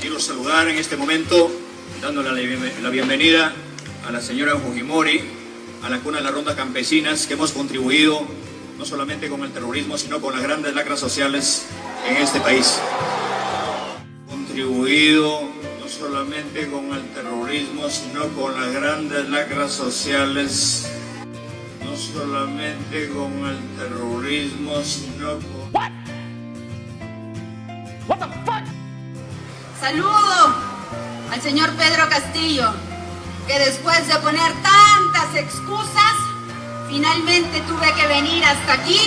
Quiero saludar en este momento, dándole la bienvenida a la señora Fujimori, a la cuna de las rondas campesinas, que hemos contribuido no solamente con el terrorismo, sino con las grandes lacras sociales en este país. Contribuido no solamente con el terrorismo, sino con las grandes lacras sociales. No solamente con el terrorismo, sino con... What the fuck? Saludo al señor Pedro Castillo, que después de poner tantas excusas, finalmente tuve que venir hasta aquí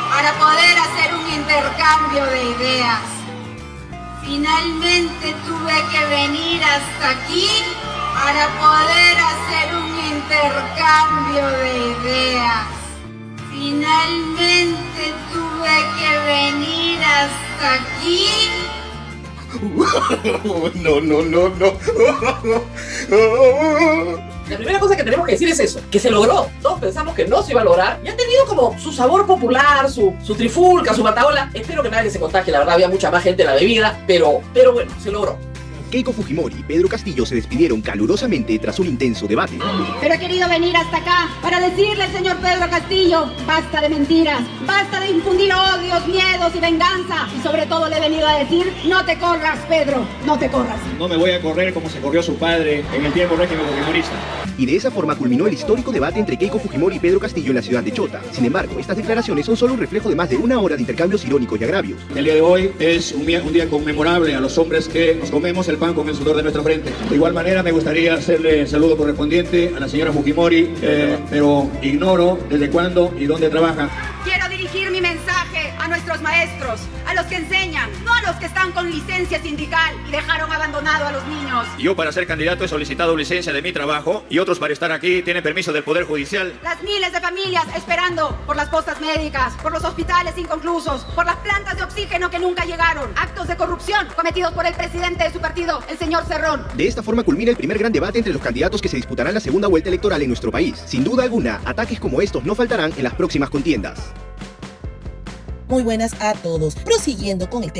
para poder hacer un intercambio de ideas. Finalmente tuve que venir hasta aquí para poder hacer un intercambio de ideas. Finalmente tuve que venir hasta aquí. No. La primera cosa que tenemos que decir es eso, que se logró. Todos pensamos que no se iba a lograr y ha tenido como su sabor popular, su trifulca, su bataola. Espero que nadie se contagie, la verdad había mucha más gente en la bebida, pero bueno, se logró. Keiko Fujimori y Pedro Castillo se despidieron calurosamente tras un intenso debate. Pero he querido venir hasta acá para decirle al señor Pedro Castillo, basta de mentiras, basta de infundir odios, miedos y venganza. Y sobre todo le he venido a decir, no te corras, Pedro, no te corras. No me voy a correr como se corrió su padre en el tiempo régimen fujimorista. Y de esa forma culminó el histórico debate entre Keiko Fujimori y Pedro Castillo en la ciudad de Chota. Sin embargo, estas declaraciones son solo un reflejo de más de una hora de intercambios irónicos y agravios. El día de hoy es un día conmemorable a los hombres que nos comemos el pan con el sudor de nuestra frente. De igual manera me gustaría hacerle el saludo correspondiente a la señora Fujimori, pero ignoro desde cuándo y dónde trabaja. Quiero dirigir mi mensaje a nuestros maestros, a los que enseñan, no a los que están con licencia sindical y dejaron abandonado a los niños. Yo para ser candidato he solicitado licencia de mi trabajo y otros para estar aquí tienen permiso del Poder Judicial. Las miles de familias esperando por las postas médicas, por los hospitales inconclusos, por las plantas de oxígeno que nunca llegaron, actos de corrupción cometidos por el presidente de su partido, el señor Cerrón. De esta forma culmina el primer gran debate entre los candidatos que se disputarán la segunda vuelta electoral en nuestro país. Sin duda alguna, ataques como estos no faltarán en las próximas contiendas. Muy buenas a todos. Prosiguiendo con el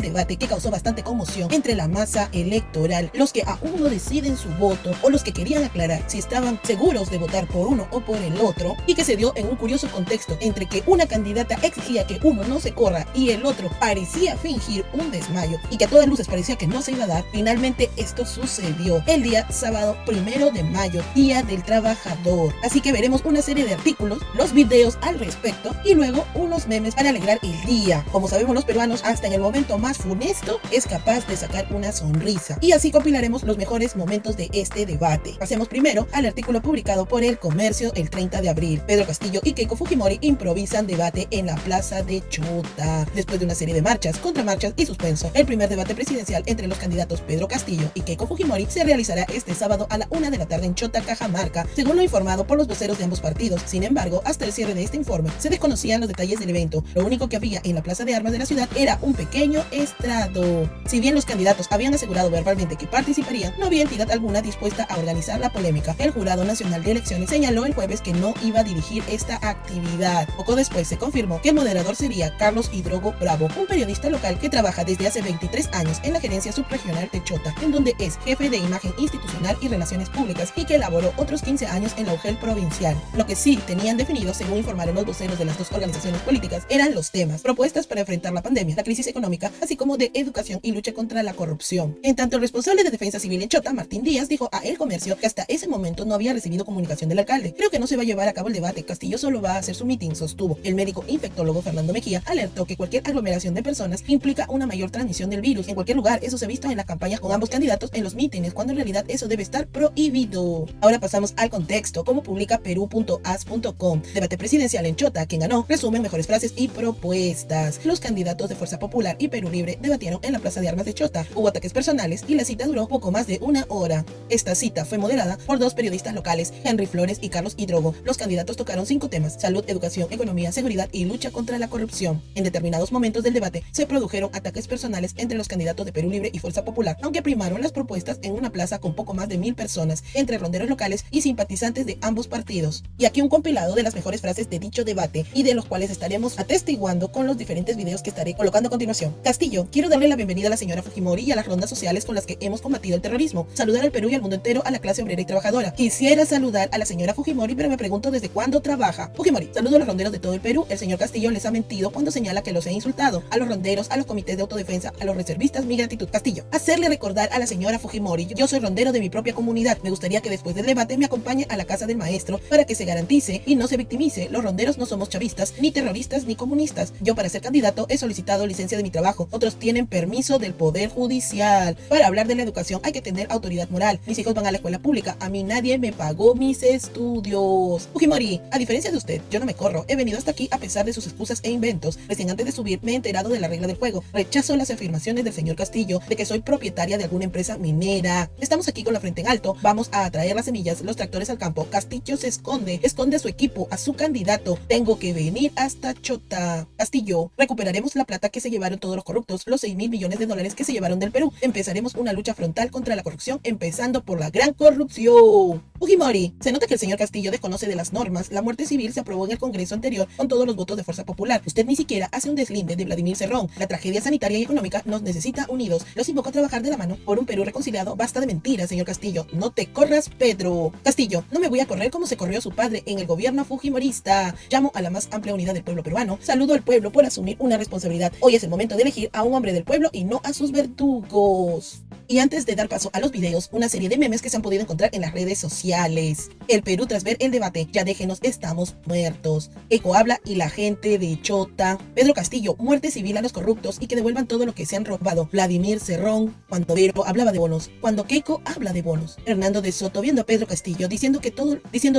debate que causó bastante conmoción entre la masa electoral, los que aún no deciden su voto o los que querían aclarar si estaban seguros de votar por uno o por el otro, y que se dio en un curioso contexto entre que una candidata exigía que uno no se corra y el otro parecía fingir un desmayo y que a todas luces parecía que no se iba a dar. Finalmente esto sucedió el día sábado 1 de mayo, Día del Trabajador. Así que veremos una serie de artículos, los videos al respecto y luego unos memes para alegrar el día. Como sabemos los peruanos, hasta en el momento más funesto es capaz de sacar una sonrisa. Y así compilaremos los mejores momentos de este debate. Pasemos primero al artículo publicado por El Comercio el 30 de abril. Pedro Castillo y Keiko Fujimori improvisan debate en la plaza de Chota. Después de una serie de marchas, contramarchas y suspenso, el primer debate presidencial entre los candidatos Pedro Castillo y Keiko Fujimori se realizará este sábado a la 1 de la tarde en Chota, Cajamarca, según lo informado por los voceros de ambos partidos. Sin embargo, hasta el cierre de este informe se desconocían los detalles del evento. Lo único que había en la plaza de armas de la ciudad era un pequeño estrado. Si bien los candidatos habían asegurado verbalmente que participarían, no había entidad alguna dispuesta a organizar la polémica. El Jurado Nacional de Elecciones señaló el jueves que no iba a dirigir esta actividad. Poco después se confirmó que el moderador sería Carlos Hidrogo Bravo, un periodista local que trabaja desde hace 23 años en la gerencia subregional de Chota, en donde es jefe de imagen institucional y relaciones públicas, y que elaboró otros 15 años en la UGEL provincial. Lo que sí tenían definido, según informaron los voceros de las dos organizaciones políticas, eran los temas: propuestas para enfrentar la pandemia, la crisis económica, así como de educación y lucha contra la corrupción. En tanto, el responsable de Defensa Civil en Chota, Martín Díaz, dijo a El Comercio que hasta ese momento no había recibido comunicación del alcalde. Creo que no se va a llevar a cabo el debate, Castillo solo va a hacer su meeting, sostuvo. El médico infectólogo Fernando Mejía alertó que cualquier aglomeración de personas implica una mayor transmisión del virus. En cualquier lugar, eso se ha visto en las campañas con ambos candidatos en los mítines, cuando en realidad eso debe estar prohibido. Ahora pasamos al contexto, como publica Perú.as.com. Debate presidencial en Chota, quien ganó, resumen mejores frases y propuestas. Los candidatos de Fuerza Popular y Perú Libre debatieron en la plaza de armas de Chota. Hubo ataques personales y la cita duró poco más de una hora. Esta cita fue moderada por dos periodistas locales, Henry Flores y Carlos Hidrogo. Los candidatos tocaron 5 temas: salud, educación, economía, seguridad y lucha contra la corrupción. En determinados momentos del debate se produjeron ataques personales entre los candidatos de Perú Libre y Fuerza Popular, aunque primaron las propuestas en una plaza con poco más de 1000 personas, entre ronderos locales y simpatizantes de ambos partidos. Y aquí un compilado de las mejores frases de dicho debate y de los cuales estaremos atestiguando interactuando con los diferentes videos que estaré colocando a continuación. Castillo, quiero darle la bienvenida a la señora Fujimori y a las rondas sociales con las que hemos combatido el terrorismo. Saludar al Perú y al mundo entero, a la clase obrera y trabajadora. Quisiera saludar a la señora Fujimori, pero me pregunto desde cuándo trabaja. Fujimori, saludo a los ronderos de todo el Perú. El señor Castillo les ha mentido cuando señala que los he insultado. A los ronderos, a los comités de autodefensa, a los reservistas, mi gratitud. Castillo, hacerle recordar a la señora Fujimori, yo soy rondero de mi propia comunidad. Me gustaría que después del debate me acompañe a la casa del maestro para que se garantice y no se victimice. Los ronderos no somos chavistas, ni terroristas, ni comunistas. Yo para ser candidato he solicitado licencia de mi trabajo. Otros tienen permiso del Poder Judicial. Para hablar de la educación hay que tener autoridad moral. Mis hijos van a la escuela pública. A mí nadie me pagó mis estudios. Fujimori, a diferencia de usted, yo no me corro. He venido hasta aquí a pesar de sus excusas e inventos. Recién antes de subir me he enterado de la regla del juego. Rechazo las afirmaciones del señor Castillo de que soy propietaria de alguna empresa minera. Estamos aquí con la frente en alto. Vamos a traer las semillas, los tractores al campo. Castillo se esconde a su equipo, a su candidato. Tengo que venir hasta Chota. Castillo, recuperaremos la plata que se llevaron todos los corruptos, los 6.000 millones de dólares que se llevaron del Perú. Empezaremos una lucha frontal contra la corrupción, empezando por la gran corrupción. Fujimori, se nota que el señor Castillo desconoce de las normas. La muerte civil se aprobó en el Congreso anterior con todos los votos de Fuerza Popular. Usted ni siquiera hace un deslinde de Vladimir Cerrón. La tragedia sanitaria y económica nos necesita unidos. Los invoco a trabajar de la mano por un Perú reconciliado. Basta de mentiras, señor Castillo. No te corras, Pedro. Castillo, no me voy a correr como se corrió su padre en el gobierno fujimorista. Llamo a la más amplia unidad del pueblo peruano. Saludo al pueblo por asumir una responsabilidad. Hoy es el momento de elegir a un hombre del pueblo y no a sus verdugos. Y antes de dar paso a los videos, una serie de memes que se han podido encontrar en las redes sociales. El Perú tras ver el debate, ya déjenos, estamos muertos. Keiko habla y la gente de Chota. Pedro Castillo, muerte civil a los corruptos y que devuelvan todo lo que se han robado. Vladimir Cerrón, cuando Vero hablaba de bonos, cuando Keiko habla de bonos. Hernando de Soto viendo a Pedro Castillo diciendo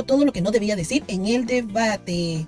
todo lo que no debía decir en el debate.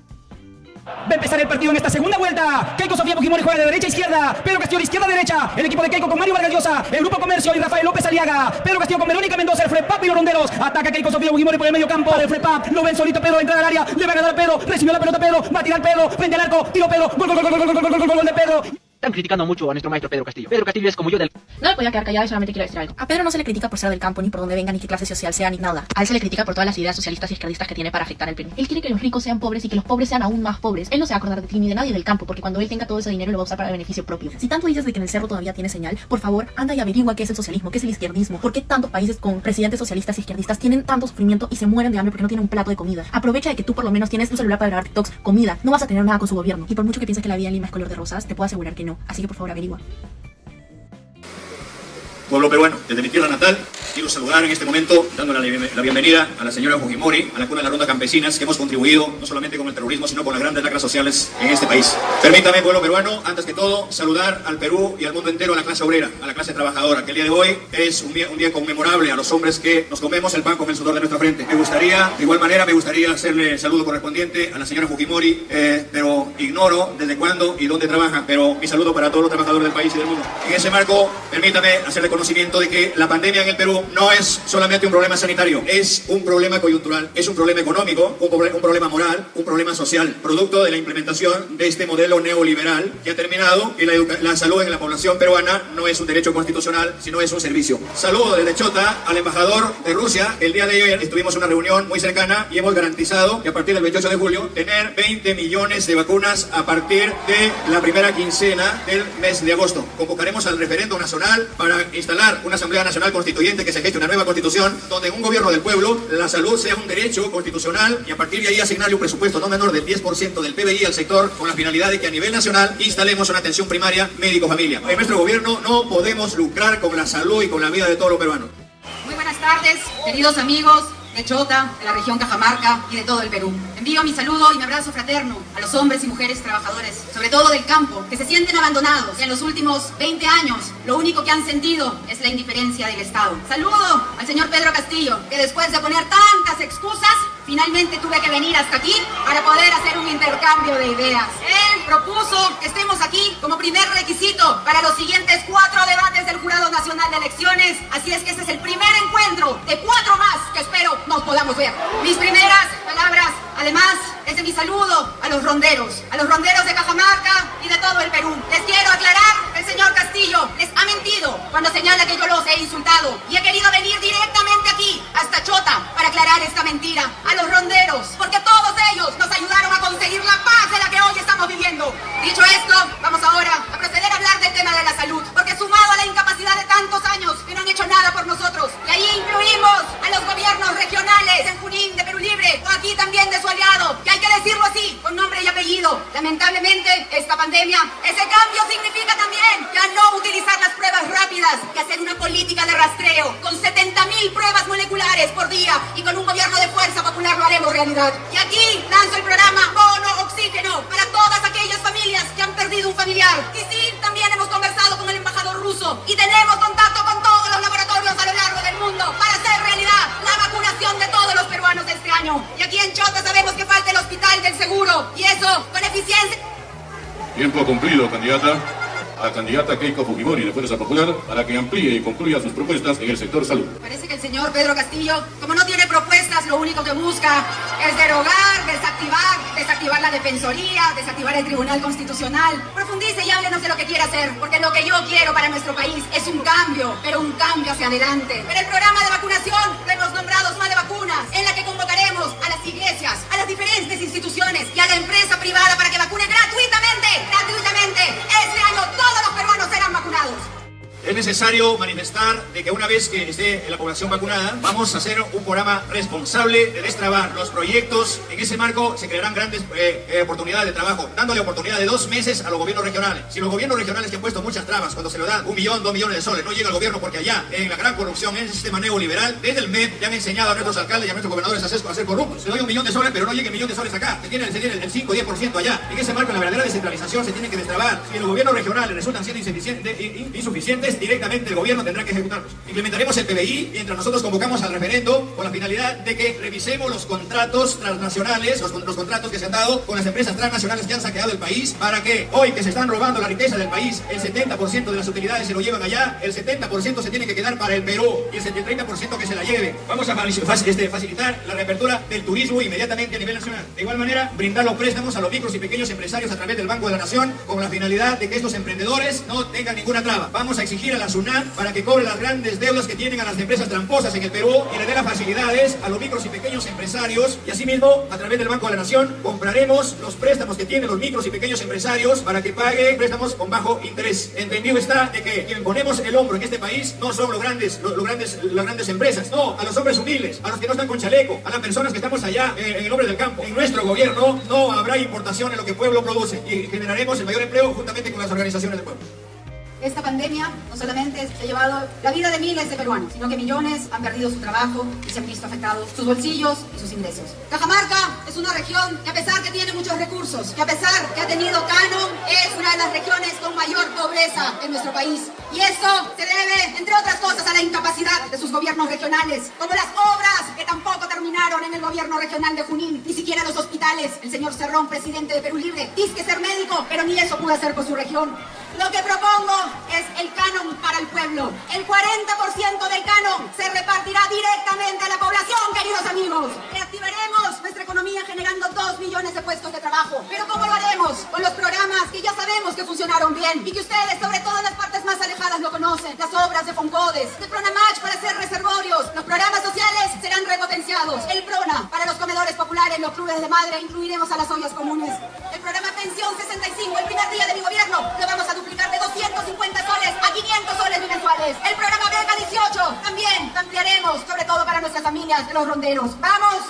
Va a empezar el partido en esta segunda vuelta. Keiko Sofía Fujimori juega de derecha a izquierda. Pedro Castillo de izquierda a derecha. El equipo de Keiko con Mario Vargas Llosa, el Grupo Comercio y Rafael López Aliaga. Pedro Castillo con Verónica Mendoza, el FREPAP y los ronderos. Ataca Keiko Sofía Fujimori por el medio campo. El FREPAP lo ven solito. Pedro entra al área. Le va a ganar a Pedro. Recibió la pelota Pedro. Va a tirar Pedro. Frente al arco. Tiro Pedro. Gol, gol, gol, gol, gol, gol, gol, gol, gol de Pedro. Están criticando mucho a nuestro maestro Pedro Castillo. Pedro Castillo es como yo del... No me podía quedar callada y solamente quiero decir algo. A Pedro no se le critica por ser del campo, ni por donde venga, ni qué clase social sea, ni nada. A él se le critica por todas las ideas socialistas y izquierdistas que tiene para afectar al Perú. Él quiere que los ricos sean pobres y que los pobres sean aún más pobres. Él no se va a acordar de ti ni de nadie del campo, porque cuando él tenga todo ese dinero lo va a usar para beneficio propio. Si tanto dices de que en el cerro todavía tiene señal, por favor, anda y averigua qué es el socialismo, qué es el izquierdismo. ¿Por qué tantos países con presidentes socialistas y izquierdistas tienen tanto sufrimiento y se mueren de hambre porque no tienen un plato de comida? Aprovecha de que tú por lo menos tienes un celular para grabar TikToks, comida. No vas a tener nada con su gobierno. Y por mucho que pienses que la vida en Lima es color de rosas, te puedo asegurar que no. Así que por favor averigua. Pueblo peruano, desde mi tierra natal, quiero saludar en este momento, dándole la bienvenida a la señora Fujimori, a la cuna de las rondas campesinas, que hemos contribuido no solamente con el terrorismo, sino con las grandes lacras sociales en este país. Permítame, pueblo peruano, antes que todo, saludar al Perú y al mundo entero, a la clase obrera, a la clase trabajadora, que el día de hoy es un día conmemorable a los hombres que nos comemos el pan con el sudor de nuestra frente. De igual manera, me gustaría hacerle el saludo correspondiente a la señora Fujimori, pero ignoro desde cuándo y dónde trabaja, pero mi saludo para todos los trabajadores del país y del mundo. En ese marco, permítame hacerle conocimiento de que la pandemia en el Perú no es solamente un problema sanitario, es un problema coyuntural, es un problema económico, un problema moral, un problema social, producto de la implementación de este modelo neoliberal que ha terminado que la salud en la población peruana no es un derecho constitucional, sino es un servicio. Saludo desde Chota al embajador de Rusia. El día de hoy estuvimos en una reunión muy cercana y hemos garantizado que a partir del 28 de julio tener 20 millones de vacunas a partir de la primera quincena del mes de agosto. Convocaremos al referéndum nacional para instalar una Asamblea Nacional Constituyente que se geste una nueva constitución donde en un gobierno del pueblo la salud sea un derecho constitucional y a partir de ahí asignarle un presupuesto no menor del 10% del PBI al sector con la finalidad de que a nivel nacional instalemos una atención primaria médico-familia. En nuestro gobierno no podemos lucrar con la salud y con la vida de todos los peruanos. Muy buenas tardes, queridos amigos de Chota, de la región Cajamarca y de todo el Perú. Envío mi saludo y mi abrazo fraterno a los hombres y mujeres trabajadores, sobre todo del campo, que se sienten abandonados. En los últimos 20 años, lo único que han sentido es la indiferencia del Estado. Saludo al señor Pedro Castillo, que después de poner tantas excusas, finalmente tuve que venir hasta aquí para poder hacer un intercambio de ideas. Él propuso que estemos aquí como primer requisito para los siguientes 4 debates del Jurado Nacional de Elecciones. Así es que este es el primer encuentro de 4 más que espero nos podamos ver. Mis primeras palabras, además, es de mi saludo a los ronderos de Cajamarca y de todo el Perú. Les quiero aclarar que el señor Castillo les ha mentido cuando señala que yo los he insultado y he querido venir directamente aquí, hasta Chota, para aclarar esta mentira a los ronderos, porque todos ellos nos ayudaron a conseguir la paz de la que hoy estamos viviendo. Dicho política de rastreo, con 70.000 pruebas moleculares por día y con un gobierno de fuerza popular lo haremos realidad. Y aquí lanzo el programa Bono Oxígeno para todas aquellas familias que han perdido un familiar. Y sí, también hemos conversado con el embajador ruso y tenemos contacto con todos los laboratorios a lo largo del mundo para hacer realidad la vacunación de todos los peruanos este año. Y aquí en Chota sabemos que falta el hospital del seguro y eso con eficiencia. Tiempo cumplido, candidata. A candidata Keiko Fujimori de Fuerza Popular para que amplíe y concluya sus propuestas en el sector salud. Parece que el señor Pedro Castillo, como no tiene propuestas, lo único que busca es derogar, desactivar la Defensoría, desactivar el Tribunal Constitucional. Profundice y háblenos de lo que quiere hacer, porque lo que yo quiero para nuestro país es un cambio, pero un cambio hacia adelante. En el programa de vacunación lo hemos nombrado Zona de Vacunas, en la que convocaremos a las iglesias, a las diferentes instituciones y a la empresa privada para que vacune gratuitamente. Este año todos los peruanos serán vacunados. Es necesario manifestar de que una vez que esté la población vacunada, vamos a hacer un programa responsable de destrabar los proyectos. En ese marco se crearán grandes oportunidades de trabajo, dándole oportunidad de 2 meses a los gobiernos regionales. Si los gobiernos regionales que han puesto muchas trabas, cuando se lo dan 1 millón, 2 millones de soles, no llega al gobierno porque allá, en la gran corrupción, en el sistema neoliberal, desde el MEP ya han enseñado a nuestros alcaldes y a nuestros gobernadores a ser corruptos. Se doy 1 millón de soles, pero no llega 1 millón de soles acá. Se tiene el 5 o 10% allá. En ese marco, la verdadera descentralización se tiene que destrabar. Si los gobiernos regionales resultan siendo insuficientes, directamente el gobierno tendrá que ejecutarlos. Implementaremos el PBI mientras nosotros convocamos al referendo con la finalidad de que revisemos los contratos transnacionales, los contratos que se han dado con las empresas transnacionales que han saqueado el país, para que hoy que se están robando la riqueza del país, el 70% de las utilidades se lo llevan allá, el 70% se tiene que quedar para el Perú y el 30% que se la lleve. Vamos a facilitar la reapertura del turismo inmediatamente a nivel nacional. De igual manera, brindar los préstamos a los micros y pequeños empresarios a través del Banco de la Nación con la finalidad de que estos emprendedores no tengan ninguna traba. Vamos a exigir a la SUNAT para que cobre las grandes deudas que tienen a las empresas tramposas en el Perú y le dé las facilidades a los micros y pequeños empresarios, y asimismo a través del Banco de la Nación compraremos los préstamos que tienen los micros y pequeños empresarios para que paguen préstamos con bajo interés. Entendido está de que quien ponemos el hombro en este país no son las grandes empresas, no, a los hombres humildes, a los que no están con chaleco, a las personas que estamos allá en el hombre del campo. En nuestro gobierno no habrá importación en lo que el pueblo produce y generaremos el mayor empleo juntamente con las organizaciones del pueblo. Esta pandemia no solamente se ha llevado la vida de miles de peruanos, sino que millones han perdido su trabajo y se han visto afectados sus bolsillos y sus ingresos. Cajamarca es una región que, a pesar que tiene muchos recursos, que a pesar que ha tenido canon, es una de las regiones con mayor pobreza en nuestro país. Y eso se debe, entre otras cosas, a la incapacidad de sus gobiernos regionales, como las obras que tampoco terminaron en el gobierno regional de Junín, ni siquiera los hospitales. El señor Cerrón, presidente de Perú Libre, dice que ser médico, pero ni eso pudo hacer por su región. Lo que propongo es el canon para el pueblo. El 40% del canon se repartirá directamente a la población, queridos amigos. Reactivaremos nuestra economía generando 2 millones de puestos de trabajo. Pero ¿cómo lo haremos? Con los programas que ya sabemos que funcionaron bien y que ustedes, sobre todo en las partes más alejadas, lo conocen. Las obras de Foncodes, de Pronamach para hacer reservorios. Los programas sociales serán repotenciados. El Prona para los comedores populares, los clubes de madre, incluiremos a las ollas comunes. El programa Pensión 65, el primer día de mi gobierno, lo vamos a duplicar de 250 soles a 500 soles mensuales. El programa Beca 18 también ampliaremos, sobre todo para nuestras familias de los ronderos. ¡Vamos!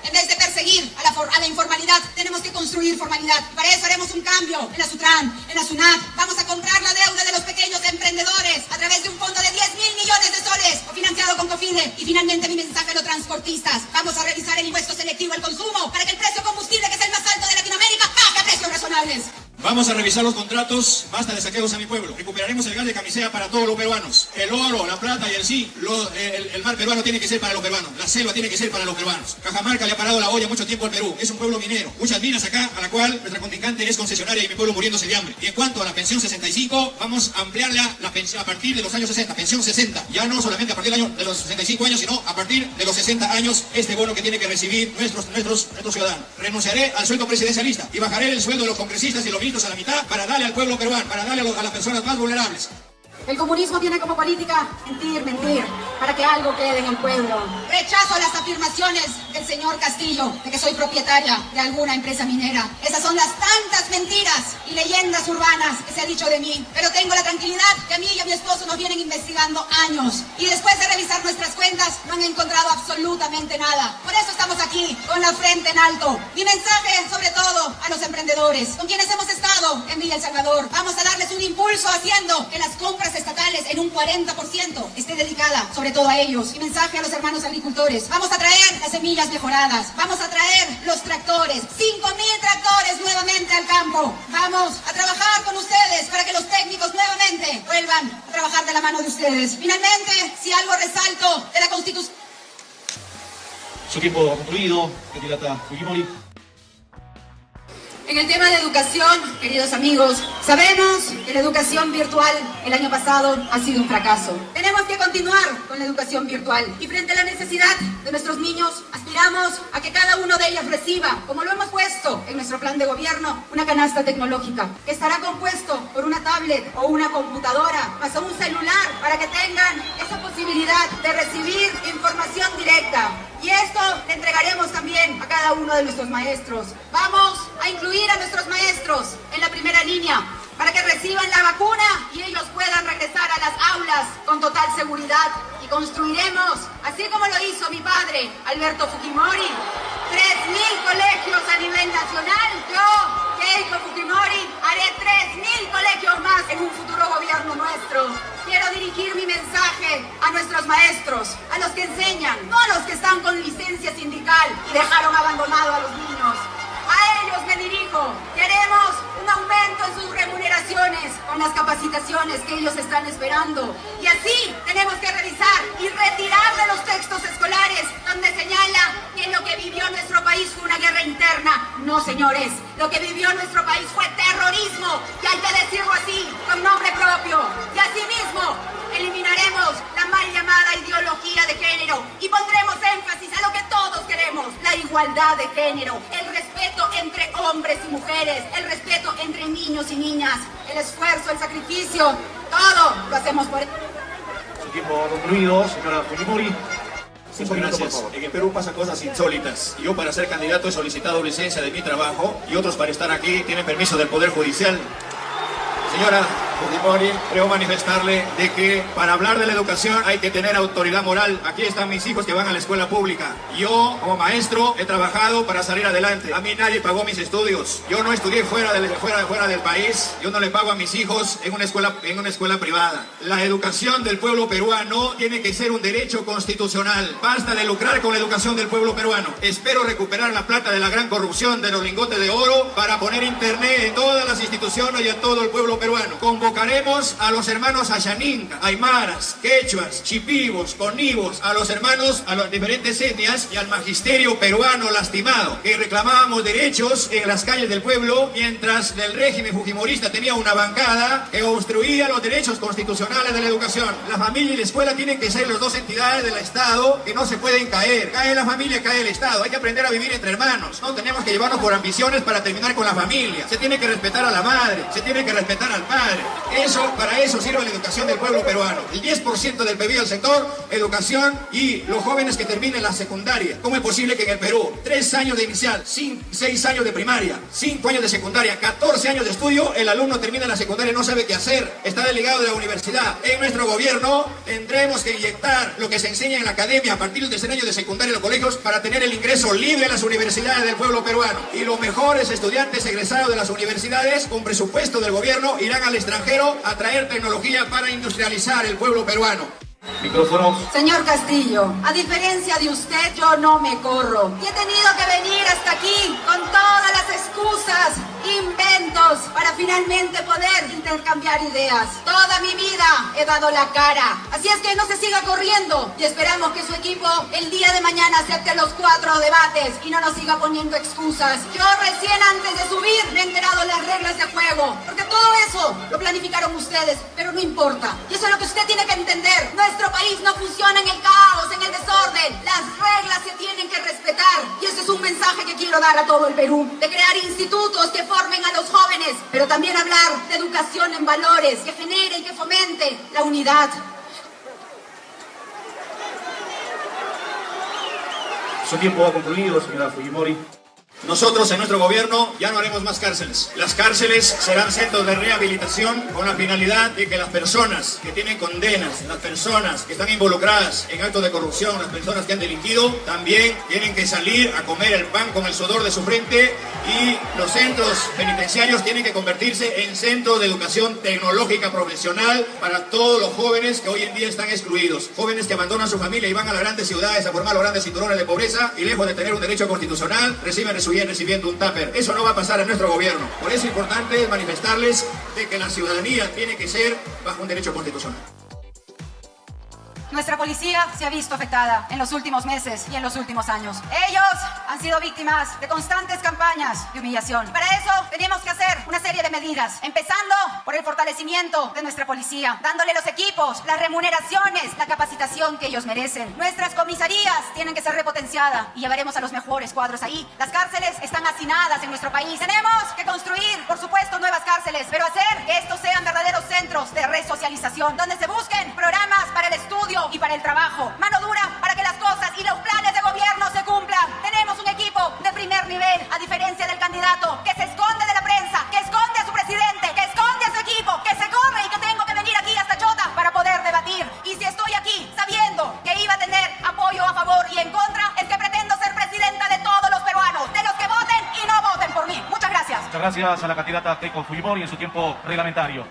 En vez de perseguir a la informalidad, tenemos que construir formalidad. Para eso haremos un cambio en la SUTRAN, en la SUNAT. Vamos a comprar la deuda de los pequeños emprendedores a través de un fondo de 10.000 millones de soles, financiado con COFIDE. Y finalmente mi mensaje a los transportistas. Vamos a revisar el impuesto selectivo al consumo para que el precio combustible, que es el más alto de Latinoamérica, pague a precios razonables. Vamos a revisar los contratos, basta de saqueos a mi pueblo. Recuperaremos el gas de camisea para todos los peruanos. El oro, la plata y el zinc, el mar peruano tiene que ser para los peruanos. La selva tiene que ser para los peruanos. Cajamarca le ha parado la olla mucho tiempo al Perú. Es un pueblo minero. Muchas minas acá, a la cual nuestra contrincante es concesionaria y mi pueblo muriéndose de hambre. Y en cuanto a la pensión 65, vamos a ampliarla la pensión a partir de los años 60. Pensión 60. Ya no solamente a partir de los 65 años, sino a partir de los 60 años, este bono que tiene que recibir nuestros ciudadanos. Renunciaré al sueldo presidencialista y bajaré el sueldo de los congresistas y los ministros a la mitad para darle al pueblo peruano, para darle a las personas más vulnerables. El comunismo tiene como política mentir, para que algo quede en el pueblo. Rechazo las afirmaciones del señor Castillo de que soy propietaria de alguna empresa minera. Esas son las tantas mentiras y leyendas urbanas que se ha dicho de mí. Pero tengo la tranquilidad que a mí y a mi esposo nos vienen investigando años. Y después de revisar nuestras cuentas, no han encontrado absolutamente nada. Por eso estamos aquí, con la frente en alto. Mi mensaje, sobre todo, a los emprendedores, con quienes hemos estado en Villa El Salvador. Vamos a darles un impulso haciendo que las compras estatales en un 40% esté dedicada sobre todo a ellos. Mi mensaje a los hermanos agricultores: vamos a traer las semillas mejoradas, vamos a traer los tractores, 5.000 tractores nuevamente al campo. Vamos a trabajar con ustedes para que los técnicos nuevamente vuelvan a trabajar de la mano de ustedes. Finalmente, si algo resalto de la Constitución... Su tiempo concluido, candidata Fujimori. En el tema de educación, queridos amigos, sabemos que la educación virtual el año pasado ha sido un fracaso. Tenemos que continuar con la educación virtual y frente a la necesidad de nuestros niños, aspiramos a que cada uno de ellos reciba, como lo hemos puesto en nuestro plan de gobierno, una canasta tecnológica que estará compuesto por una tablet o una computadora, más un celular, para que tengan esa posibilidad de recibir información directa. Y esto le entregaremos también a cada uno de nuestros maestros. Vamos a incluir a nuestros maestros en la primera línea para que reciban la vacuna y ellos puedan regresar a las aulas con total seguridad. Y construiremos, así como lo hizo mi padre, Alberto Fujimori, 3.000 colegios a nivel nacional. Yo, Keiko Fujimori, haré 3.000 colegios más en un futuro gobierno nuestro. Quiero dirigir mi mensaje a nuestros maestros, a los que enseñan, no a los que están con licencia sindical y dejaron abandonado a los niños. A ellos me dirijo. Queremos un aumento en sus remuneraciones con las capacitaciones que ellos están esperando. Y así tenemos que revisar y retirar de los textos escolares donde señala que lo que vivió nuestro país fue una guerra interna. No, señores, lo que vivió nuestro país fue terrorismo, y hay que decirlo así, con nombre propio. Y asimismo, eliminaremos la mal llamada ideología de género y pondremos énfasis a lo que todos queremos: la igualdad de género, el respeto entre hombres y mujeres, el respeto entre niños y niñas, el esfuerzo, el sacrificio, todo lo hacemos por... Su tiempo concluido, señora Fujimori. Muchas gracias. En el Perú pasan cosas insólitas. Yo, para ser candidato, he solicitado licencia de mi trabajo, y otros para estar aquí tienen permiso del Poder Judicial. Señora Fujimori, creo manifestarle de que para hablar de la educación hay que tener autoridad moral. Aquí están mis hijos que van a la escuela pública. Yo, como maestro, he trabajado para salir adelante. A mí nadie pagó mis estudios. Yo no estudié fuera del país. Yo no le pago a mis hijos en una escuela privada. La educación del pueblo peruano tiene que ser un derecho constitucional. Basta de lucrar con la educación del pueblo peruano. Espero recuperar la plata de la gran corrupción de los lingotes de oro para poner internet en todas las instituciones y en todo el pueblo peruano. Convocaremos a los hermanos Ashaninka, Aymaras, Quechuas, Chipivos, Conivos, a los hermanos, a las diferentes etnias y al magisterio peruano lastimado, que reclamábamos derechos en las calles del pueblo, mientras el régimen fujimorista tenía una bancada que obstruía los derechos constitucionales de la educación. La familia y la escuela tienen que ser las dos entidades del Estado que no se pueden caer. Cae la familia, cae el Estado. Hay que aprender a vivir entre hermanos. No tenemos que llevarnos por ambiciones para terminar con la familia. Se tiene que respetar a la madre, se tiene que respetar al padre. Para eso sirve la educación del pueblo peruano. El 10% del PIB del sector, educación, y los jóvenes que terminen la secundaria. ¿Cómo es posible que en el Perú 3 años de inicial, 6 años de primaria, 5 años de secundaria, 14 años de estudio, el alumno termina la secundaria y no sabe qué hacer? Está delegado de la universidad. En nuestro gobierno tendremos que inyectar lo que se enseña en la academia a partir del tercer año de secundaria en los colegios para tener el ingreso libre a las universidades del pueblo peruano. Y los mejores estudiantes egresados de las universidades, con presupuesto del gobierno, irán al extranjero a traer tecnología para industrializar el pueblo peruano. Micrófono. Señor Castillo, a diferencia de usted, yo no me corro. Y he tenido que venir hasta aquí con todas las excusas, inventos, para finalmente poder intercambiar ideas. Toda mi vida he dado la cara. Así es que no se siga corriendo y esperamos que su equipo el día de mañana acepte los 4 debates y no nos siga poniendo excusas. Yo recién antes de subir me he enterado de las reglas de juego, porque todo eso lo planificaron ustedes, pero no importa. Y eso es lo que usted tiene que entender. Nuestro país no funciona en el caos, en el desorden. Las reglas se tienen que respetar. Y ese es un mensaje que quiero dar a todo el Perú. De crear institutos que formen a los jóvenes, pero también hablar de educación en valores, que genere y que fomente la unidad. Su tiempo ha concluido, señora Fujimori. Nosotros en nuestro gobierno ya no haremos más cárceles. Las cárceles serán centros de rehabilitación con la finalidad de que las personas que tienen condenas, las personas que están involucradas en actos de corrupción, las personas que han delinquido, también tienen que salir a comer el pan con el sudor de su frente, y los centros penitenciarios tienen que convertirse en centros de educación tecnológica profesional para todos los jóvenes que hoy en día están excluidos. Jóvenes que abandonan su familia y van a las grandes ciudades a formar los grandes cinturones de pobreza, y lejos de tener un derecho constitucional, recibiendo un tupper. Eso no va a pasar en nuestro gobierno. Por eso es importante manifestarles de que la ciudadanía tiene que ser bajo un derecho constitucional. Nuestra policía se ha visto afectada en los últimos meses y en los últimos años. Ellos han sido víctimas de constantes campañas de humillación. Para eso tenemos que hacer una serie de medidas, empezando por el fortalecimiento de nuestra policía, dándole los equipos, las remuneraciones, la capacitación que ellos merecen. Nuestras comisarías tienen que ser repotenciadas y llevaremos a los mejores cuadros ahí. Las cárceles están hacinadas en nuestro país. Tenemos que construir, por supuesto, nuevas cárceles, pero hacer que estos sean verdaderos centros de resocialización, donde se busquen programas para el estudio y para el trabajo, mano dura para que las cosas y los planes de gobierno se cumplan. Tenemos un equipo de primer nivel, a diferencia del candidato que se esconde de la prensa, que esconde a su presidente, que esconde a su equipo, que se corre y que tengo que venir aquí hasta Chota para poder debatir. Y si estoy aquí sabiendo que iba a tener apoyo a favor y en contra, es que pretendo ser presidenta de todos los peruanos, de los que voten y no voten por mí. Muchas gracias. Muchas gracias a la candidata Keiko Fujimori en su tiempo reglamentario.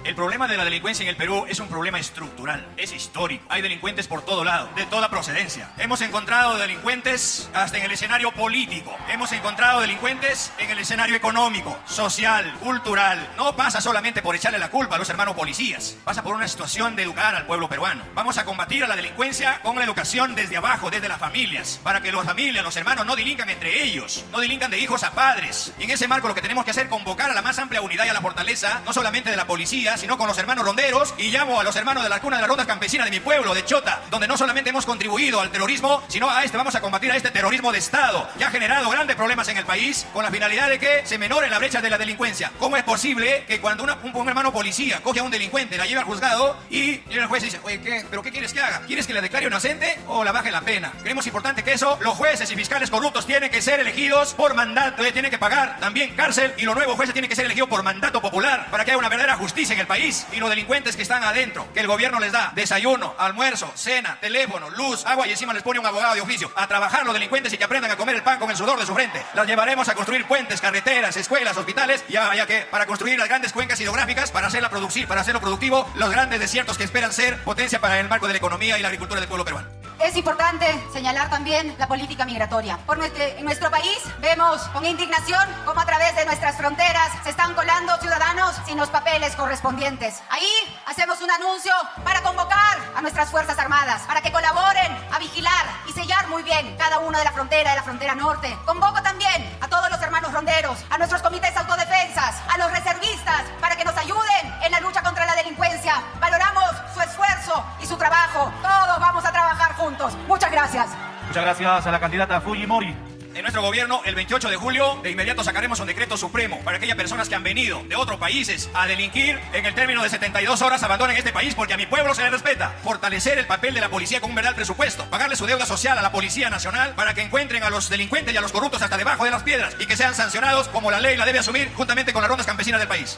El problema de la delincuencia en el Perú es un problema estructural, es histórico. Hay delincuentes por todo lado, de toda procedencia. Hemos encontrado delincuentes hasta en el escenario político. Hemos encontrado delincuentes en el escenario económico, social, cultural. No pasa solamente por echarle la culpa a los hermanos policías. Pasa por una situación de educar al pueblo peruano. Vamos a combatir a la delincuencia con la educación desde abajo, desde las familias, para que las familias, los hermanos no delincan entre ellos, no delincan de hijos a padres. Y en ese marco lo que tenemos que hacer es convocar a la más amplia unidad y a la fortaleza, no solamente de la policía, sino con los hermanos ronderos, y llamo a los hermanos de la cuna de las rondas campesinas de mi pueblo, de Chota, donde no solamente hemos contribuido al terrorismo, sino vamos a combatir a este terrorismo de Estado, que ha generado grandes problemas en el país, con la finalidad de que se menore la brecha de la delincuencia. ¿Cómo es posible que cuando un hermano policía coge a un delincuente, la lleva al juzgado, y el juez dice, oye, ¿pero qué quieres que haga? ¿Quieres que la declare inocente o la baje la pena? Creemos importante que eso, los jueces y fiscales corruptos tienen que ser elegidos por mandato, tienen que pagar también cárcel, y los nuevos jueces tienen que ser elegidos por mandato popular, para que haya una verdadera justicia en el país. Y los delincuentes que están adentro, que el gobierno les da desayuno, almuerzo, cena, teléfono, luz, agua, y encima les pone un abogado de oficio a trabajar los delincuentes, y que aprendan a comer el pan con el sudor de su frente. Las llevaremos a construir puentes, carreteras, escuelas, hospitales, ya que para construir las grandes cuencas hidrográficas, para hacerlo productivo, los grandes desiertos que esperan ser potencia para el marco de la economía y la agricultura del pueblo peruano. Es importante señalar también la política migratoria. En nuestro país vemos con indignación cómo a través de nuestras fronteras se están colando ciudadanos sin los papeles correspondientes. Ahí hacemos un anuncio para convocar a nuestras Fuerzas Armadas para que colaboren a vigilar y sellar muy bien cada uno de la frontera norte. Convoco también a todos los hermanos ronderos, a nuestros comités autodefensas, a los reservistas, para que nos ayuden en la lucha contra la delincuencia. Valoramos su esfuerzo y su trabajo. Todos vamos a trabajar juntos. Muchas gracias. Muchas gracias a la candidata Fujimori. En nuestro gobierno, el 28 de julio, de inmediato sacaremos un decreto supremo para aquellas personas que han venido de otros países a delinquir, en el término de 72 horas abandonen este país, porque a mi pueblo se le respeta. Fortalecer el papel de la policía con un verdadero presupuesto, pagarle su deuda social a la Policía Nacional para que encuentren a los delincuentes y a los corruptos hasta debajo de las piedras, y que sean sancionados como la ley la debe asumir, juntamente con las rondas campesinas del país.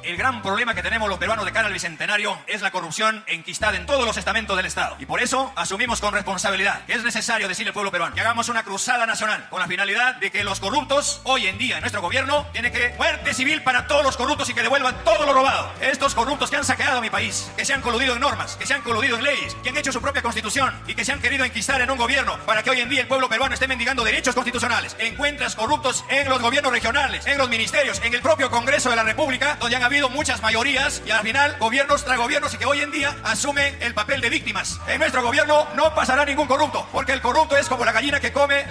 El gran problema que tenemos los peruanos de cara al bicentenario es la corrupción enquistada en todos los estamentos del Estado. Y por eso asumimos con responsabilidad que es necesario decirle al pueblo peruano que hagamos una cruzada nacional con la finalidad de que los corruptos, hoy en día en nuestro gobierno, tiene que muerte civil para todos los corruptos y que devuelvan todo lo robado. Estos corruptos que han saqueado a mi país, que se han coludido en normas, que se han coludido en leyes, que han hecho su propia constitución y que se han querido enquistar en un gobierno para que hoy en día el pueblo peruano esté mendigando derechos constitucionales. Encuentras corruptos en los gobiernos regionales, en los ministerios, en el propio Congreso de la República, donde han habido muchas mayorías, y al final gobiernos tras gobiernos, y que hoy en día asumen el papel de víctimas. En nuestro gobierno no pasará ningún corrupto, porque el corrupto es como la gallina que come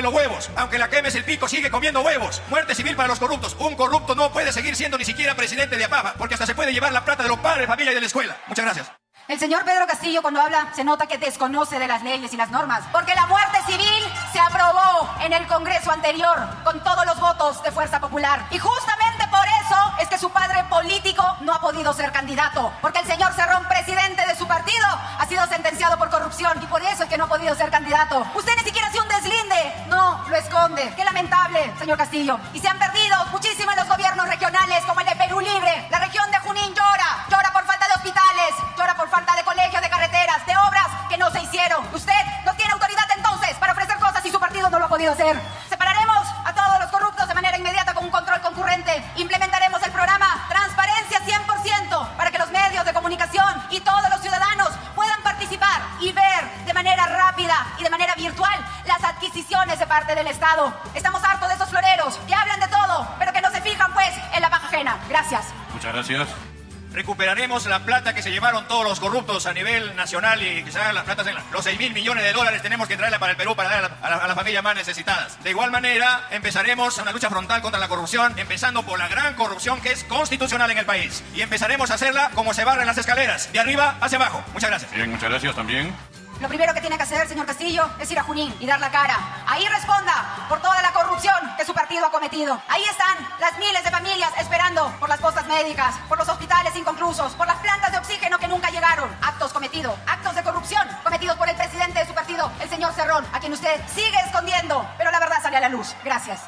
los huevos. Aunque la quemes el pico, sigue comiendo huevos. Muerte civil para los corruptos. Un corrupto no puede seguir siendo ni siquiera presidente de APAPA, porque hasta se puede llevar la plata de los padres, familia y de la escuela. Muchas gracias. El señor Pedro Castillo, cuando habla, se nota que desconoce de las leyes y las normas, porque la muerte civil se aprobó en el Congreso anterior con todos los votos de Fuerza Popular, y justamente por eso es que su padre político no ha podido ser candidato, porque el señor Cerrón, presidente de su partido, ha sido sentenciado por corrupción, y por eso es que no ha podido ser candidato. Usted ni siquiera hacía un deslinde, no lo esconde. esconde. Qué lamentable, señor Castillo. Y se han perdido muchísimo en los gobiernos regionales, como el de Perú Libre. La región de Junín llora. Llora por falta de hospitales, llora por falta de colegios, de carreteras, de obras que no se hicieron. Usted no tiene autoridad entonces para ofrecer cosas y su partido no lo ha podido hacer. Separaremos a todos los corruptos de manera inmediata con un control concurrente. Implementaremos el programa Transparencia 100% para que los medios de comunicación y todos los ciudadanos puedan participar y ver de manera rápida y de manera virtual las adquisiciones de parte del Estado. Estamos hartos de esos floreros que hablan de todo, pero que no se fijan pues en la paja ajena. Gracias. Muchas gracias. Recuperaremos la plata que se llevaron todos los corruptos a nivel nacional y que se hagan las platas en los 6.000 millones de dólares tenemos que traerla para el Perú para dar a las familias más necesitadas. De igual manera, empezaremos una lucha frontal contra la corrupción, empezando por la gran corrupción que es constitucional en el país. Y empezaremos a hacerla como se barren las escaleras, de arriba hacia abajo. Muchas gracias. Bien, muchas gracias también. Lo primero que tiene que hacer, señor Castillo, es ir a Junín y dar la cara. Ahí responda por toda la corrupción que su partido ha cometido. Ahí están las miles de familias esperando por las postas médicas, por los hospitales inconclusos, por las plantas de oxígeno que nunca llegaron. Actos cometidos, actos de corrupción cometidos por el presidente de su partido, el señor Cerrón, a quien usted sigue escondiendo, pero la verdad sale a la luz. Gracias.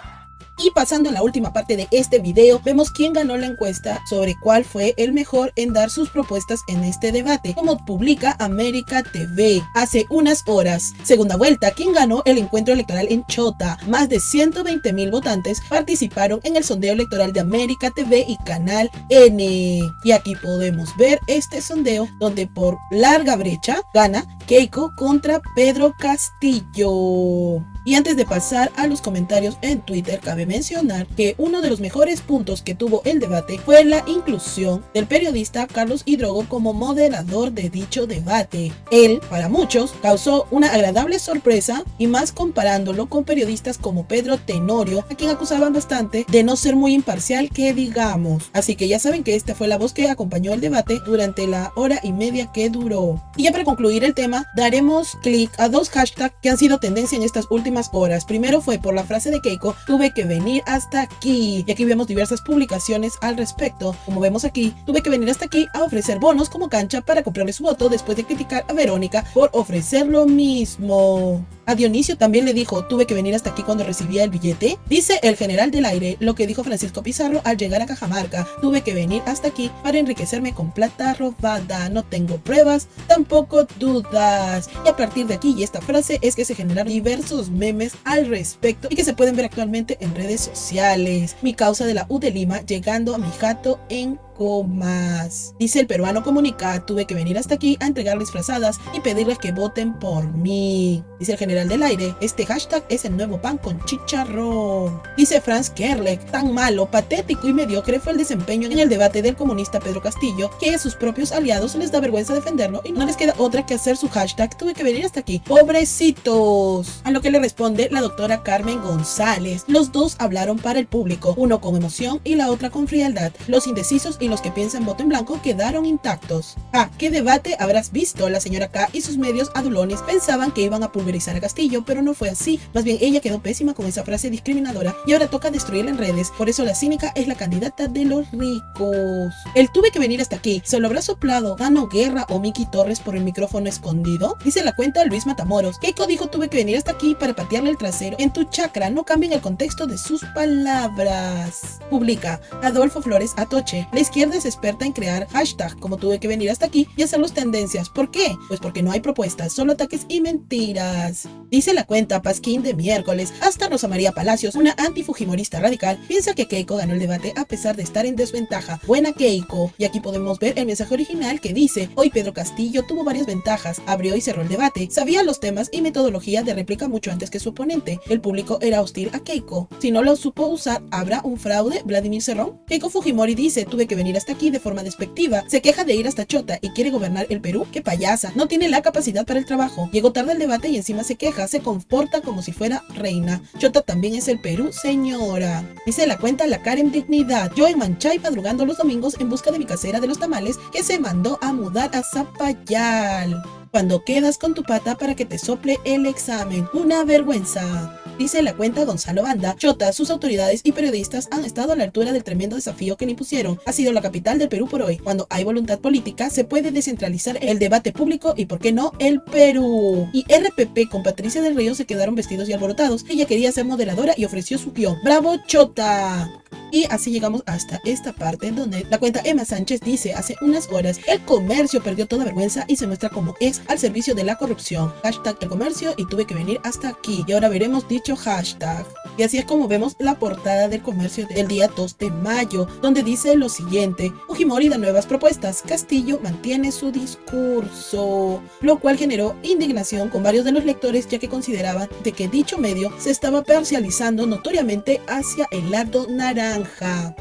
Y pasando a la última parte de este video, vemos quién ganó la encuesta sobre cuál fue el mejor en dar sus propuestas en este debate, como publica América TV hace unas horas. Segunda vuelta, ¿quién ganó el encuentro electoral en Chota? Más de 120,000 votantes participaron en el sondeo electoral de América TV y Canal N. Y aquí podemos ver este sondeo donde por larga brecha gana Keiko contra Pedro Castillo. Y antes de pasar a los comentarios en Twitter, cabe mencionar que uno de los mejores puntos que tuvo el debate fue la inclusión del periodista Carlos Hidrogo como moderador de dicho debate. Él, para muchos, causó una agradable sorpresa y más comparándolo con periodistas como Pedro Tenorio, a quien acusaban bastante de no ser muy imparcial que digamos. Así que ya saben que esta fue la voz que acompañó el debate durante la hora y media que duró. Y ya para concluir el tema, daremos clic a dos hashtags que han sido tendencia en estas últimas horas. Primero fue por la frase de Keiko, tuve que venir hasta aquí. Y aquí vemos diversas publicaciones al respecto. Como vemos aquí, tuve que venir hasta aquí a ofrecer bonos como cancha para comprarle su voto después de criticar a Verónica por ofrecer lo mismo. A Dionisio también le dijo, tuve que venir hasta aquí cuando recibía el billete. Dice el general del aire lo que dijo Francisco Pizarro al llegar a Cajamarca. Tuve que venir hasta aquí para enriquecerme con plata robada. No tengo pruebas, tampoco dudas. Y a partir de aquí y esta frase es que se generaron diversos memes al respecto y que se pueden ver actualmente en redes sociales. Mi causa de la U de Lima llegando a mi jato en comas. Dice el peruano comunica, tuve que venir hasta aquí a entregarles frazadas y pedirles que voten por mí. Dice el general del aire, este hashtag es el nuevo pan con chicharrón. Dice Franz Kerlek, tan malo, patético y mediocre fue el desempeño en el debate del comunista Pedro Castillo que a sus propios aliados les da vergüenza defenderlo y no les queda otra que hacer su hashtag, tuve que venir hasta aquí. Pobrecitos. A lo que le responde la doctora Carmen González. Los dos hablaron para el público, uno con emoción y la otra con frialdad. Los indecisos y los que piensan voto en blanco quedaron intactos. Ah, ¿qué debate habrás visto? La señora K y sus medios adulones pensaban que iban a pulverizar a Castillo, pero no fue así. Más bien ella quedó pésima con esa frase discriminadora y ahora toca destruirla en redes. Por eso la cínica es la candidata de los ricos. El tuve que venir hasta aquí. ¿Se lo habrá soplado Gano Guerra o Miki Torres por el micrófono escondido? Dice la cuenta Luis Matamoros. Keiko dijo tuve que venir hasta aquí para patearle el trasero en tu chakra. No cambien el contexto de sus palabras. Publica Adolfo Flores Atoche. La izquierda es experta en crear hashtag como tuve que venir hasta aquí y hacerlos tendencias. ¿Por qué? Pues porque no hay propuestas, solo ataques y mentiras. Dice la cuenta Pasquín de miércoles. Hasta Rosa María Palacios, una antifujimorista radical, piensa que Keiko ganó el debate a pesar de estar en desventaja. Buena Keiko. Y aquí podemos ver el mensaje original que dice, hoy Pedro Castillo tuvo varias ventajas, abrió y cerró el debate, sabía los temas y metodología de réplica mucho antes que su oponente. El público era hostil a Keiko. Si no lo supo usar, ¿habrá un fraude? Vladimir Cerrón. Keiko Fujimori dice, tuve que venir hasta aquí de forma despectiva. Se queja de ir hasta Chota y quiere gobernar el Perú. ¡Qué payasa! No tiene la capacidad para el trabajo. Llegó tarde al debate y encima se queja. Se comporta como si fuera reina. Chota también es el Perú, señora. Dice la cuenta La Karen Dignidad. Yo en Manchay madrugando los domingos en busca de mi casera de los tamales que se mandó a mudar a Zapallar. Cuando quedas con tu pata para que te sople el examen. Una vergüenza. Dice la cuenta Gonzalo Banda, Chota, sus autoridades y periodistas han estado a la altura del tremendo desafío que le impusieron. Ha sido la capital del Perú por hoy. Cuando hay voluntad política, se puede descentralizar el debate público y, ¿por qué no?, el Perú. Y RPP con Patricia del Río se quedaron vestidos y alborotados. Ella quería ser moderadora y ofreció su guión. ¡Bravo, Chota! Y así llegamos hasta esta parte donde la cuenta Emma Sánchez dice: hace unas horas el comercio perdió toda vergüenza y se muestra como ex al servicio de la corrupción. Hashtag el comercio y tuve que venir hasta aquí. Y ahora veremos dicho hashtag. Y así es como vemos la portada del comercio del día 2 de mayo, donde dice lo siguiente: Fujimori da nuevas propuestas, Castillo mantiene su discurso, lo cual generó indignación con varios de los lectores, ya que consideraban de que dicho medio se estaba parcializando notoriamente hacia el lado naranja.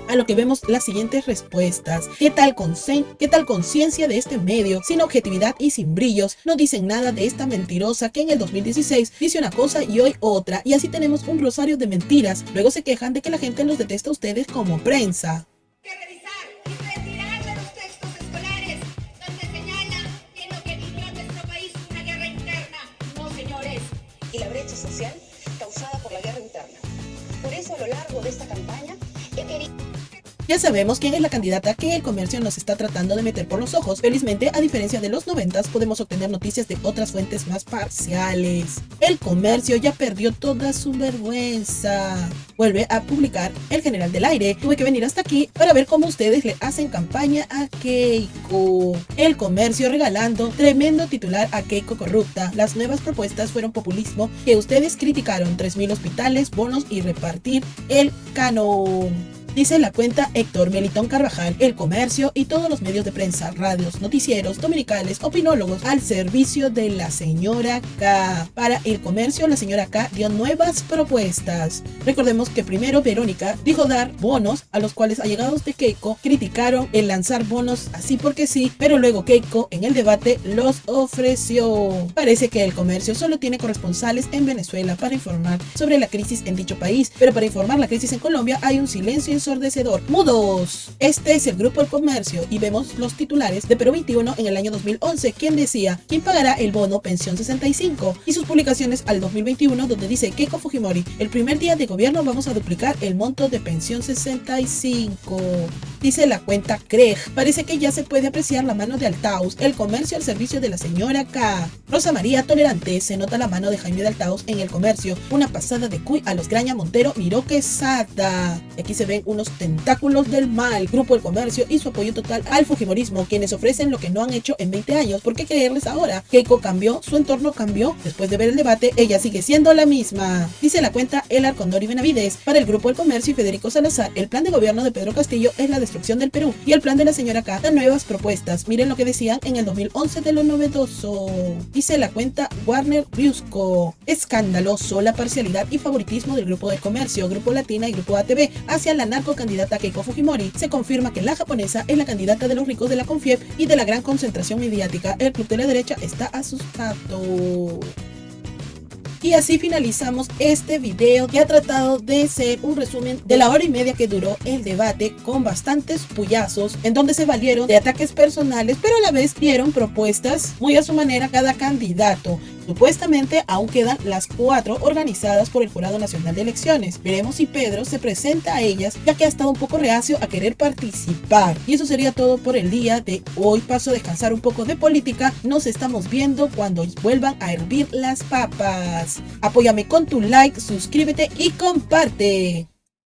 A lo que vemos las siguientes respuestas. ¿Qué tal conciencia de este medio? Sin objetividad y sin brillos, no dicen nada de esta mentirosa que en el 2016 dice una cosa y hoy otra, y así tenemos un rosario de mentiras. Luego se quejan de que la gente los detesta a ustedes como prensa. Que revisar y retirar de los textos escolares donde señala que lo que vivió en nuestro país fue una guerra interna. No, señores. Y la brecha social causada por la guerra interna. Por eso, a lo largo de esta campaña, he querido... Ya sabemos quién es la candidata que el comercio nos está tratando de meter por los ojos. Felizmente, a diferencia de los 90s, podemos obtener noticias de otras fuentes más parciales. El comercio ya perdió toda su vergüenza. Vuelve a publicar El General del Aire. Tuve que venir hasta aquí para ver cómo ustedes le hacen campaña a Keiko. El comercio regalando tremendo titular a Keiko corrupta. Las nuevas propuestas fueron populismo que ustedes criticaron: 3.000 hospitales, bonos y repartir el canon. Dice la cuenta Héctor Melitón Carvajal: el comercio y todos los medios de prensa, radios, noticieros, dominicales, opinólogos al servicio de la señora K. Para el comercio, la señora K dio nuevas propuestas. Recordemos que primero Verónica dijo dar bonos, a los cuales allegados de Keiko criticaron el lanzar bonos así porque sí, pero luego Keiko en el debate los ofreció. Parece que el comercio solo tiene corresponsales en Venezuela para informar sobre la crisis en dicho país, pero para informar la crisis en Colombia hay un silencio ensordecedor. ¡Mudos! Este es el grupo El Comercio y vemos los titulares de Perú 21 en el año 2011, quien decía: ¿quién pagará el bono Pensión 65? Y sus publicaciones al 2021, donde dice: Keiko Fujimori, el primer día de gobierno vamos a duplicar el monto de Pensión 65. Dice la cuenta Craig: parece que ya se puede apreciar la mano de Altaus, el comercio al servicio de la señora K. Rosa María Tolerante: se nota la mano de Jaime de Altaus en el comercio, una pasada de cuy a los Graña Montero Miró Quesada. Aquí se ven unos tentáculos del mal. Grupo El Comercio y su apoyo total al fujimorismo, quienes ofrecen lo que no han hecho en 20 años. ¿Por qué creerles ahora? Keiko cambió, su entorno cambió. Después de ver el debate, ella sigue siendo la misma. Dice la cuenta El Arcondori Benavides: para el Grupo El Comercio y Federico Salazar, el plan de gobierno de Pedro Castillo es la destrucción del Perú y el plan de la señora K da nuevas propuestas. Miren lo que decían en el 2011 de lo novedoso. Dice la cuenta Warner Riusco: escandaloso la parcialidad y favoritismo del Grupo del Comercio, Grupo Latina y Grupo ATV hacia la narcocandidata Keiko Fujimori. Se confirma que la japonesa es la candidata de los ricos de la Confiep y de la gran concentración mediática. El club de la derecha está asustado. Y así finalizamos este video, que ha tratado de ser un resumen de la hora y media que duró el debate, con bastantes puyazos en donde se valieron de ataques personales, pero a la vez dieron propuestas muy a su manera cada candidato. Supuestamente aún quedan las 4 organizadas por el Jurado Nacional de Elecciones. Veremos si Pedro se presenta a ellas, ya que ha estado un poco reacio a querer participar. Y eso sería todo por el día de hoy. Paso a descansar un poco de política. Nos estamos viendo cuando vuelvan a hervir las papas. Apóyame con tu like, suscríbete y comparte.